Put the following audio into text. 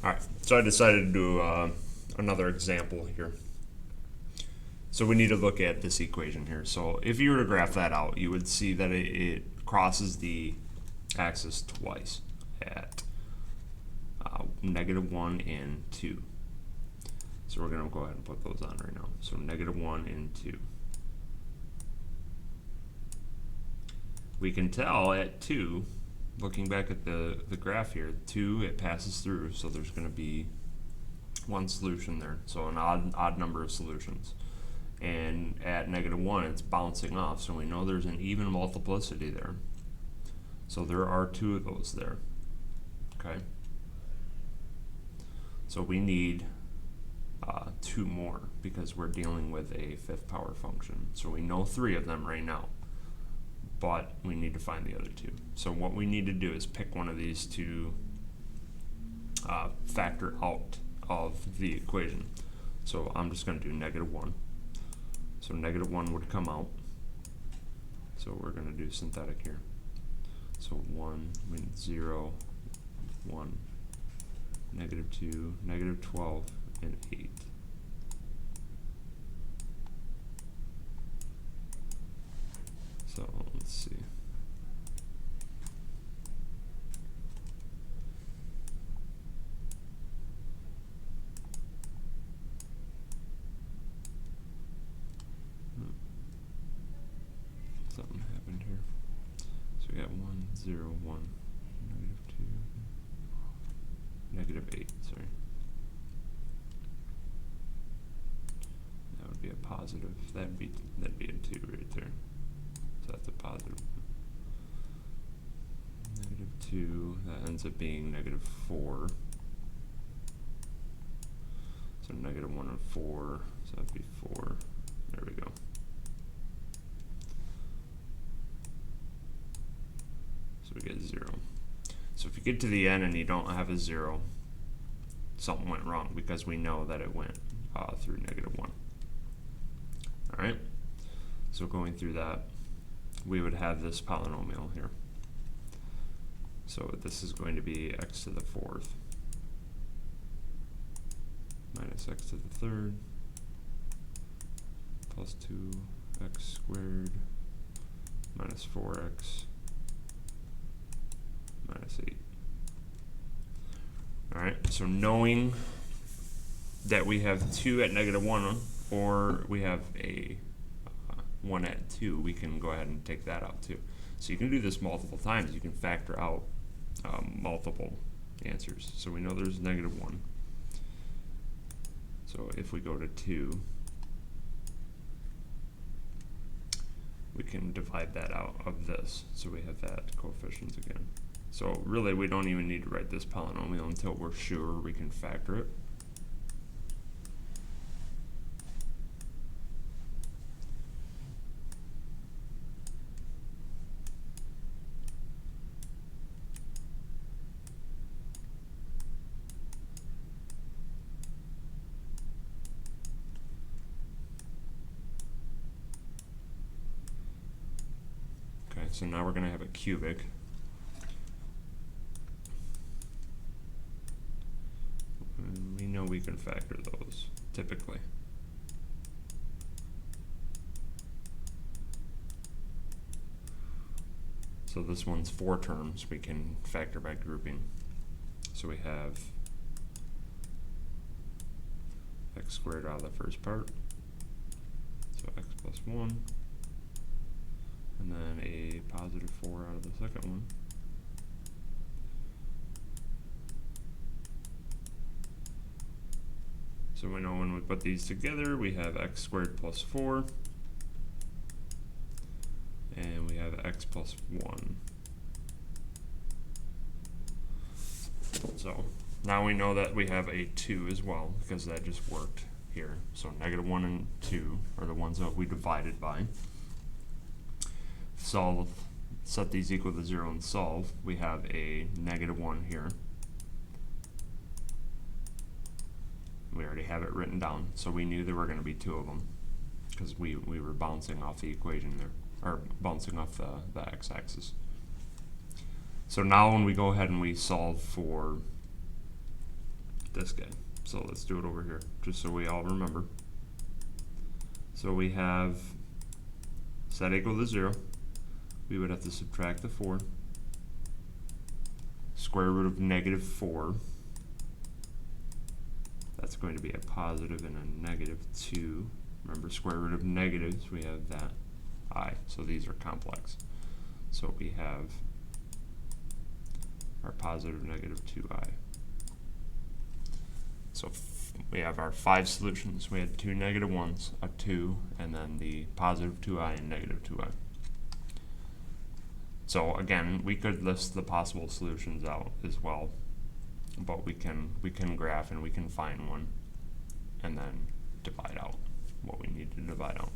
Alright, so I decided to do another example here. So we need to look at this equation here. So if you were to graph that out, you would see that it crosses the axis twice at -1 and 2. So we're going to go ahead and put those on right now. So -1 and 2. We can tell at 2, looking back at the graph here, 2, it passes through, so there's going to be one solution there, so an odd number of solutions. And at -1, it's bouncing off, so we know there's an even multiplicity there. So there are 2 of those there. Okay. So we need 2 more because we're dealing with a 5th power function. So we know 3 of them right now, but we need to find the other 2. So what we need to do is pick one of these to factor out of the equation. So I'm just going to do -1. So -1 would come out. So we're going to do synthetic here. So 1, 0, 1, -2, -12, and 8. So let's see. Something happened here. So we got 1, 0, 1, -2, -8, sorry. That would be a positive. That'd be a 2 right there. So that's a positive. -2, that ends up being -4. So -1 and 4, so that'd be 4. There we go. So we get 0. So if you get to the end and you don't have a 0, something went wrong because we know that it went through -1. Alright, so going through that, we would have this polynomial here. So this is going to be x to the 4th minus x to the 3rd plus 2x squared minus 4x minus 8. Alright, so knowing that we have 2 at -1, or we have a 1 at 2, we can go ahead and take that out too. So you can do this multiple times. You can factor out multiple answers. So we know there's -1. So if we go to 2, we can divide that out of this. So we have that coefficient again. So really we don't even need to write this polynomial until we're sure we can factor it. Okay, so now we're going to have a cubic. And we know we can factor those, typically. So this one's 4 terms we can factor by grouping. So we have x squared out of the first part, so x plus 1, and then a positive 4 out of the second one. So we know when we put these together, we have x squared plus 4, and we have x plus 1. So now we know that we have a 2 as well, because that just worked here. So -1 and 2 are the ones that we divided by. Solve, set these equal to 0 and solve. We have a -1 here. We already have it written down, so we knew there were going to be 2 of them because we were bouncing off the equation there, or bouncing off the x-axis. So now when we go ahead and we solve for this guy. So let's do it over here, just so we all remember. So we have set equal to 0. We would have to subtract the 4. Square root of negative 4. That's going to be a positive and a negative 2. Remember, square root of negatives, we have that I. So these are complex. So we have our positive negative 2i. So we have our 5 solutions. We had 2 negative 1s, a 2, and then the positive 2i and negative 2i. So again, we could list the possible solutions out as well, but we can graph and we can find one and then divide out what we need to divide out.